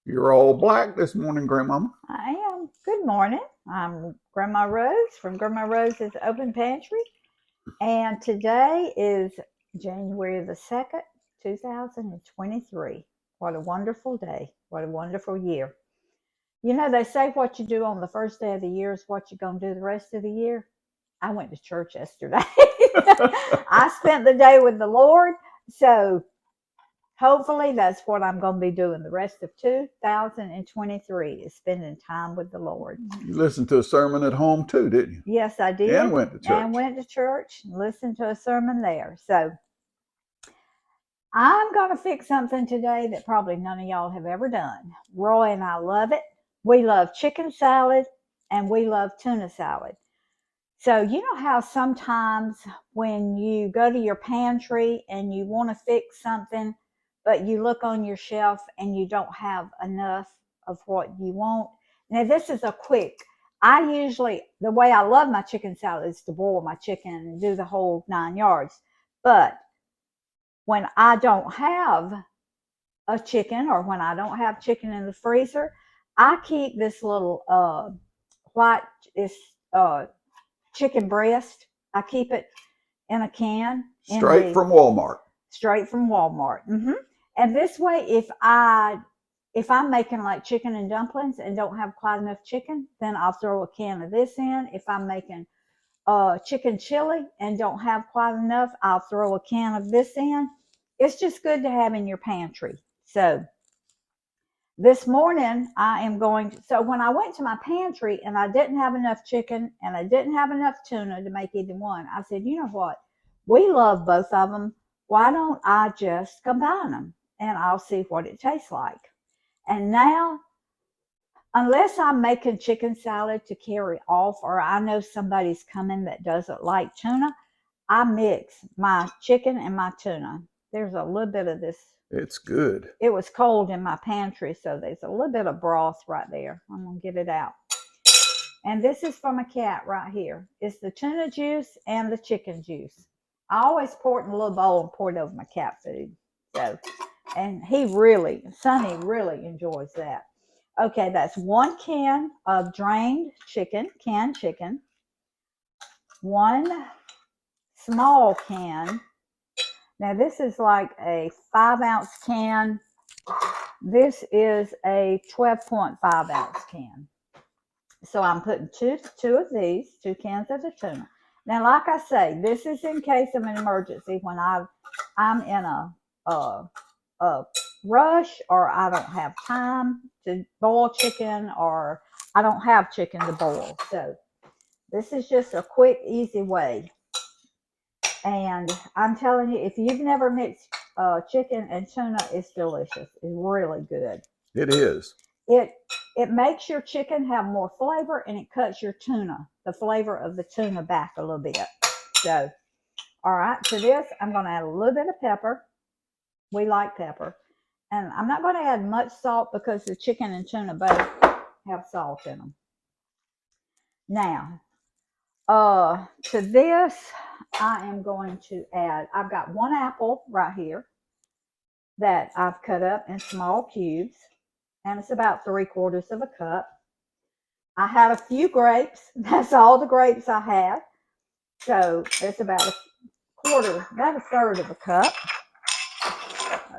You're all black this morning, Grandmama. I am. Good morning. I'm Grandma Rose from Grandma Rose's Open Pantry, and today is January the 2nd, 2023. What a wonderful day. What a wonderful year. You know, they say what you do on the first day of the year is what you're going to do the rest of the year. I went to church yesterday. I spent the day with the Lord, so hopefully that's what I'm going to be doing the rest of 2023 is spending time with the Lord. You listened to a sermon at home too, didn't you? Yes, I And did. went to And church. went to church and listened to a sermon there. So I'm going to fix something today that probably none of y'all have ever done. Roy and I love it. We love chicken salad and we love tuna salad. So, you know how sometimes when you go to your pantry and you want to fix something, but you look on your shelf and you don't have enough of what you want? Now, this is a quick. The way I love my chicken salad is to boil my chicken and do the whole 9 yards. But when I don't have a chicken or when I don't have chicken in the freezer, I keep this little white, is chicken breast. I keep it in a can in Straight the from Walmart. straight from Walmart. And this way, if I'm making like chicken and dumplings and don't have quite enough chicken, then I'll throw a can of this in. If I'm making chicken chili and don't have quite enough, I'll throw a can of this in. It's just good to have in your pantry. So this morning I am going to, so when I went to my pantry and I didn't have enough chicken and I didn't have enough tuna to make either one, I said, you know what? We love both of them. Why don't I just combine them and I'll see what it tastes like? And now, unless I'm making chicken salad to carry off or I know somebody's coming that doesn't like tuna, I mix my chicken and my tuna. There's a little bit of this. It's good. It was cold in my pantry, so there's a little bit of broth right there. I'm going to get it out. And this is from a cat right here. It's the tuna juice and the chicken juice. I always pour it in a little bowl and pour it over my cat food. So, and Sonny really enjoys that. Okay, that's 1 can of drained chicken, canned chicken, 1 small can. Now, this is like a 5 ounce can. This is a 12.5 ounce can. So I'm putting two of these, 2 cans of the tuna. Now, like I say, this is in case of an emergency when I'm in a, a rush or I don't have time to boil chicken or I don't have chicken to boil. So this is just a quick, easy way. And I'm telling you, if you've never mixed chicken and tuna, it's delicious. It's really good. It is. It it makes your chicken have more flavor and it cuts your tuna, the flavor of the tuna back a little bit. So, all right, to this, I'm going to add a little bit of pepper. We like pepper. And I'm not going to add much salt because the chicken and tuna both have salt in them. Now, to this, I am going to add, I've got 1 apple right here that I've cut up in small cubes, and it's about 3/4 of a cup. I had a few grapes. That's all the grapes I had. So it's about about a third of a cup.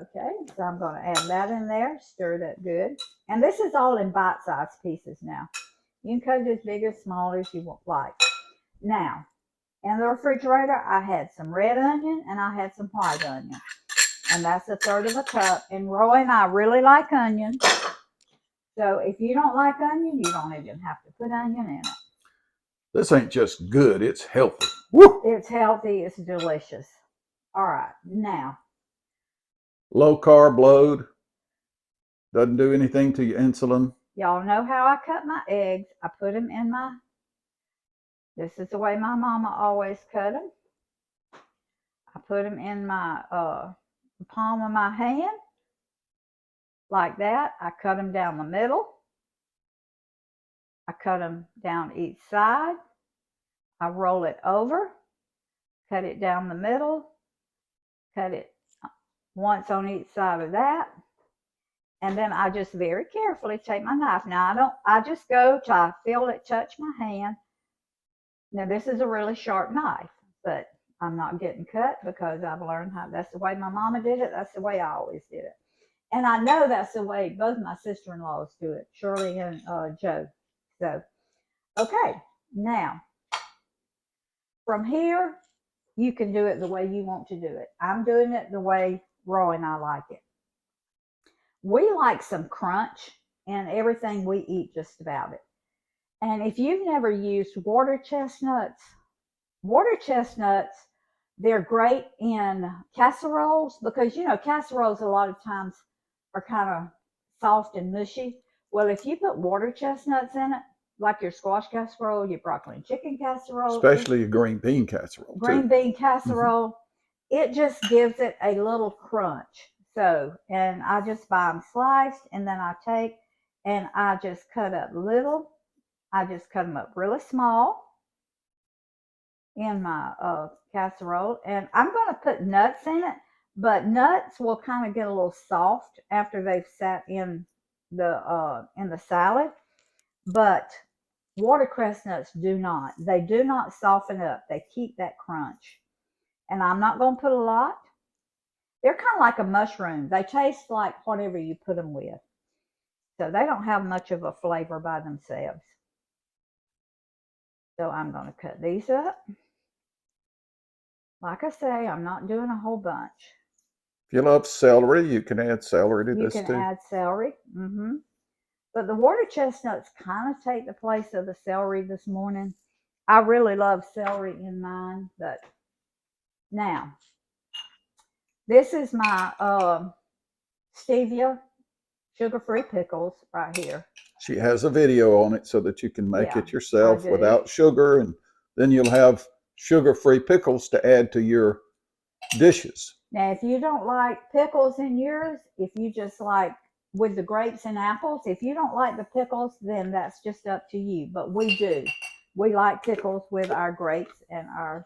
Okay, so I'm going to add that in there, stir that good. And this is all in bite-sized pieces now. You can cut it as big or small as you like. Now, in the refrigerator, I had some red onion and I had some white onion. And that's a third of a cup. And Roy and I really like onion. So if you don't like onion, you don't even have to put onion in it. This ain't just good, it's healthy. Woo! It's healthy, it's delicious. All right, now. Low carb load. Doesn't do anything to your insulin. Y'all know how I cut my eggs. I put them in this is the way my mama always cut them. I put them in my palm of my hand like that. I cut them down the middle. I cut them down each side. I roll it over, cut it down the middle, cut it once on each side of that. And then I just very carefully take my knife. Now I just go till I feel it touch my hand. Now this is a really sharp knife, but I'm not getting cut because I've learned how that's the way my mama did it. That's the way I always did it. And I know that's the way both my sister-in-laws do it, Shirley and Joe. So, okay, now from here, you can do it the way you want to do it. I'm doing it the way Roy and I like it. We like some crunch in everything we eat, just about it. And if you've never used water chestnuts, they're great in casseroles because you know casseroles a lot of times are kind of soft and mushy. Well, if you put water chestnuts in it, like your squash casserole, your broccoli and chicken casserole, Especially a green bean casserole too. green bean Hmm. casserole, it just gives it a little crunch. So, and I just buy them sliced and then I take and I just cut up little. I just cut them up really small in my casserole, and I'm going to put nuts in it, but nuts will kind of get a little soft after they've sat in the salad. But watercress nuts do not. They do not soften up. They keep that crunch. And I'm not going to put a lot. They're kind of like a mushroom. They taste like whatever you put them with. So they don't have much of a flavor by themselves. So I'm going to cut these up. Like I say, I'm not doing a whole bunch. If you love celery, you can add celery to You this can too. add celery. But the water chestnuts kind of take the place of the celery this morning. I really love celery in mine. But now, this is my stevia sugar-free pickles right here. She has a video on it so that you can make Yeah, it I yourself do. without sugar, and then you'll have sugar-free pickles to add to your dishes. Now, if you don't like pickles in yours, if you just like with the grapes and apples, if you don't like the pickles, then that's just up to you. But we do. We like pickles with our grapes uh,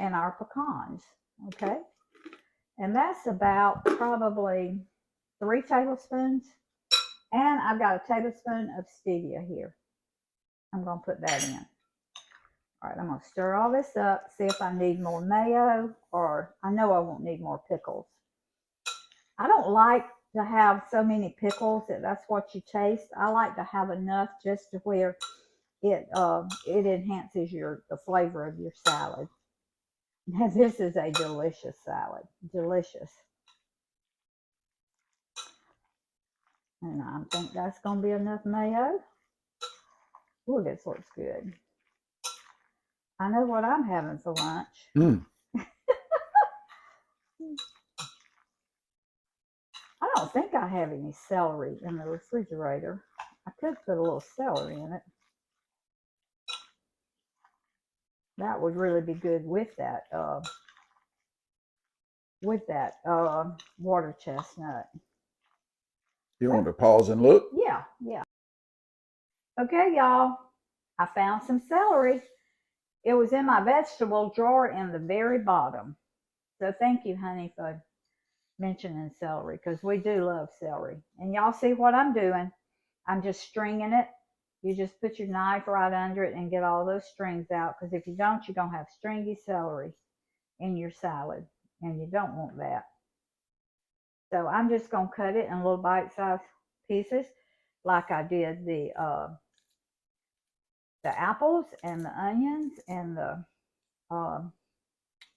and our pecans. Okay, and that's about probably 3 tablespoons. And I've got a tablespoon of stevia here. I'm going to put that in. All right, I'm going to stir all this up, see if I need more mayo, or I know I won't need more pickles. I don't like to have so many pickles that that's what you taste. I like to have enough just to where it enhances the flavor of your salad. Now this is a delicious salad, delicious, and I think that's going to be enough mayo. Ooh, this looks good. I know what I'm having for lunch. Mm. I don't think I have any celery in the refrigerator. I could put a little celery in it. That would really be good with that water chestnut. You want to pause and look? Yeah, yeah. Okay, y'all. I found some celery. It was in my vegetable drawer in the very bottom. So thank you, honey, for mentioning celery because we do love celery. And y'all see what I'm doing. I'm just stringing it. You just put your knife right under it and get all those strings out because if you don't, you're going to have stringy celery in your salad. And you don't want that. So I'm just going to cut it in little bite-sized pieces like I did the apples and the onions and the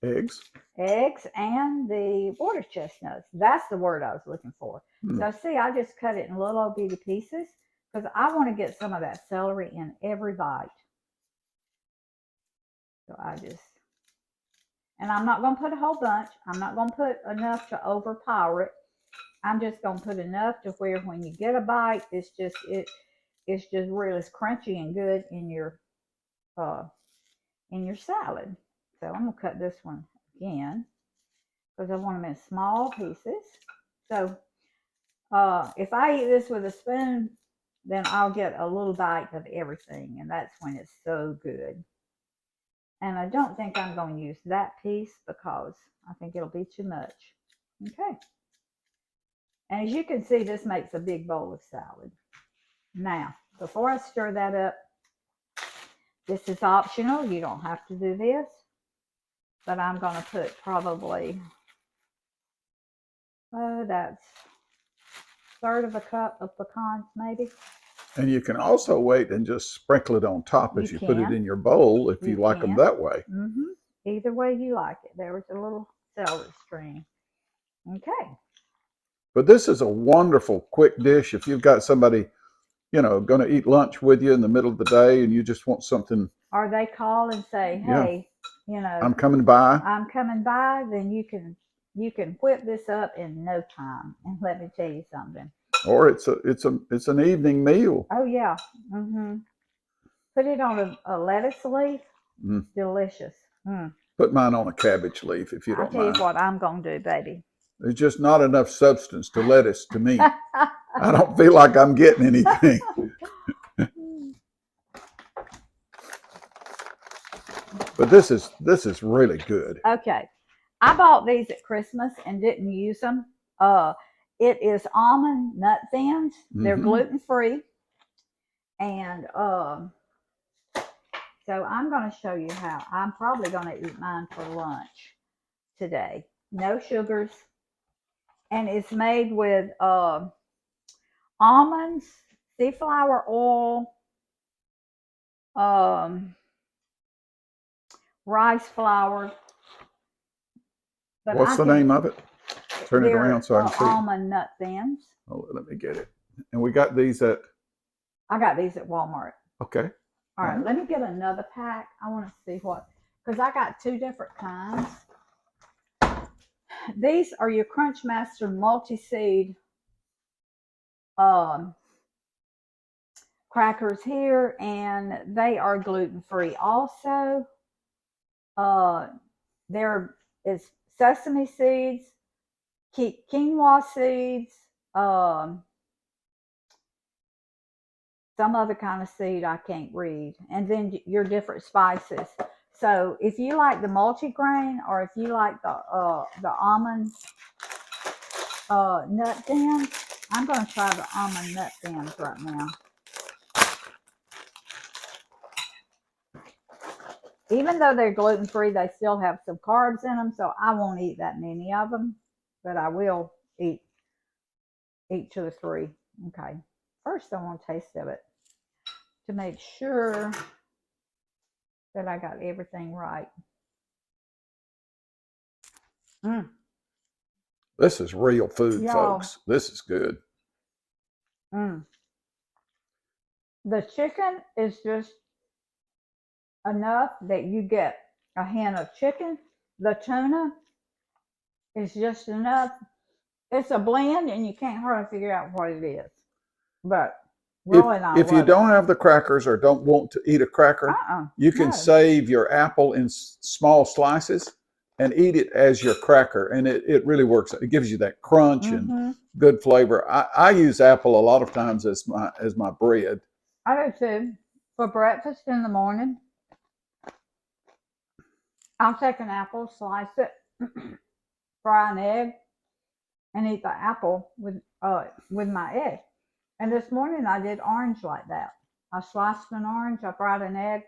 Eggs. eggs and the water chestnuts. That's the word I was looking for. Mm. So see, I just cut it in little old bitty pieces because I want to get some of that celery in every bite. So and I'm not going to put a whole bunch. I'm not going to put enough to overpower it. I'm just going to put enough to where when you get a bite, it's just really crunchy and good in your salad. So I'm going to cut this one again because I want them in small pieces. So if I eat this with a spoon, then I'll get a little bite of everything, and that's when it's so good. And I don't think I'm going to use that piece because I think it'll be too much. Okay. And as you can see, this makes a big bowl of salad. Now, before I stir that up, this is optional. You don't have to do this. But I'm going to put probably, that's a third of a cup of pecans maybe. And you can also wait and just sprinkle it on top as you put it can. in your bowl if you You like them can. that way. Either way you like it. There was a little celery string. Okay. But this is a wonderful quick dish if you've got somebody, you know, going to eat lunch with you in the middle of the day and you just want something. Or they call and say, hey, you know, I'm coming by. Then you can whip this up in no time. And let me tell you something. Or it's an evening meal. Oh yeah. Put it on a lettuce leaf. Delicious. Put mine on a cabbage leaf if you don't mind. I'll tell you what I'm going to do, baby. There's just not enough substance to lettuce to me. I don't feel like I'm getting anything. But this is really good. Okay. I bought these at Christmas and didn't use them. It is almond nut thins. They're gluten free. And so I'm going to show you how. I'm probably going to eat mine for lunch today. No sugars. And it's made with almonds, safflower oil, rice flour. But what's the name of it? Turn it around so I can see. Almond nut thins. Oh, let me get it. And we got these at. I got these at Walmart. Okay. All right, let me get another pack. I want to see what, because I got two different kinds. These are your Crunchmaster multi-seed crackers here, and they are gluten-free also. There is sesame seeds, quinoa seeds, some other kind of seed I can't read, and then your different spices. So if you like the multigrain, or if you like the almond nut thins, I'm going to try the almond nut thins right now. Even though they're gluten free, they still have some carbs in them, so I won't eat that many of them, but I will eat 2 or 3. Okay. First, I want a taste of it to make sure that I got everything right. This is real food, folks. This is good. The chicken is just enough that you get a hand of chicken. The tuna is just enough. It's a blend, and you can't hardly figure out what it is. But if you don't have the crackers or don't want to eat a cracker, you can save your apple in small slices and eat it as your cracker, and it really works. It gives you that crunch and good flavor. I use apple a lot of times as my bread. I do too. For breakfast in the morning, I'll take an apple, slice it, fry an egg, and eat the apple with my egg. And this morning I did orange like that. I sliced an orange, I fried an egg,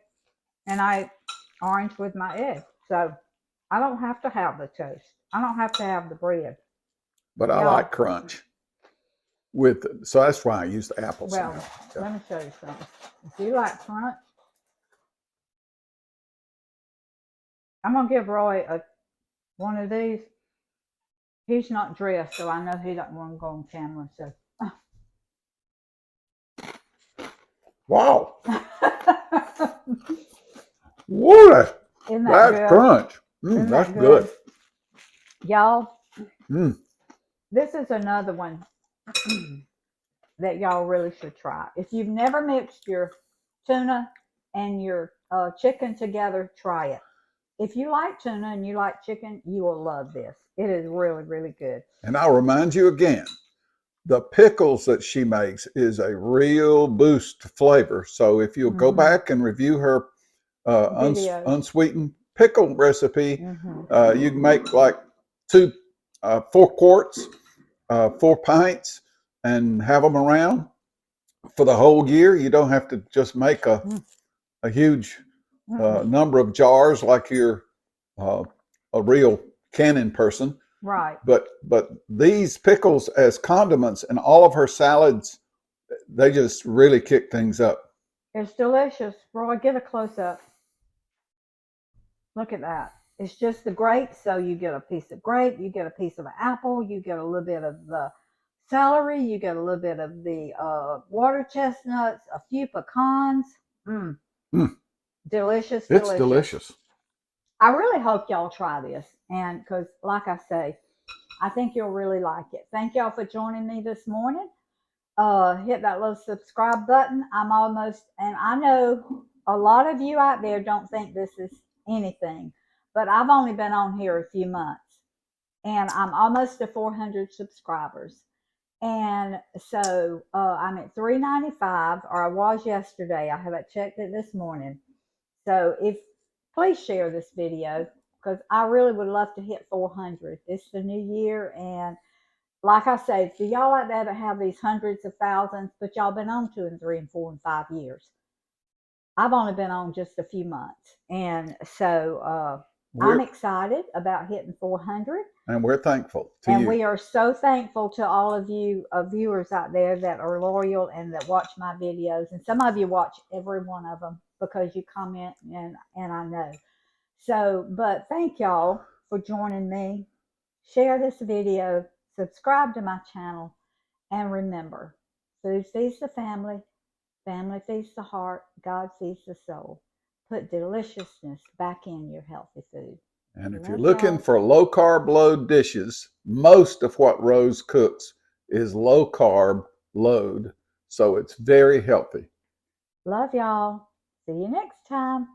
and I ate orange with my egg. So I don't have to have the toast. I don't have to have the bread. But I like crunch. So that's why I use the apples. Well, let me show you something. If you like crunch, I'm going to give Roy one of these. He's not dressed, so I know he doesn't want to go on camera. So. Wow. What? That's crunch. That's good. Y'all, this is another one that y'all really should try. If you've never mixed your tuna and your chicken together, try it. If you like tuna and you like chicken, you will love this. It is really, really good. And I'll remind you again, the pickles that she makes is a real boost to flavor. So if you'll go back and review her unsweetened pickle recipe, you can make like 4 quarts 4 pints and have them around for the whole year. You don't have to just make a huge number of jars like you're a real canning person. Right. But these pickles as condiments and all of her salads, they just really kick things up. It's delicious. Roy, get a close up. Look at that. It's just the grape. So you get a piece of grape, you get a piece of an apple, you get a little bit of the celery, you get a little bit of the water chestnuts, a few pecans. Delicious, It's delicious. I really hope y'all try this. And because, like I say, I think you'll really like it. Thank y'all for joining me this morning. Hit that little subscribe button. I'm almost, and I know a lot of you out there don't think this is anything, but I've only been on here a few months and I'm almost to 400 subscribers. And so I'm at 395, or I was yesterday. I haven't checked it this morning. So please share this video because I really would love to hit 400. It's the new year, and like I say, for y'all out there that have these hundreds of thousands, but y'all been on 2 and 3 and 4 and 5 years. I've only been on just a few months, and so I'm excited about hitting 400. And we're thankful to you. And we are so thankful to all of you viewers out there that are loyal and that watch my videos. And some of you watch every one of them because you comment, and I know. So, but thank y'all for joining me. Share this video, subscribe to my channel, and remember, food feeds the family, family feeds the heart, God feeds the soul. Put deliciousness back in your healthy food. And if you're looking for low-carb, low dishes, most of what Rose cooks is low-carb, load. So it's very healthy. Love y'all. See you next time.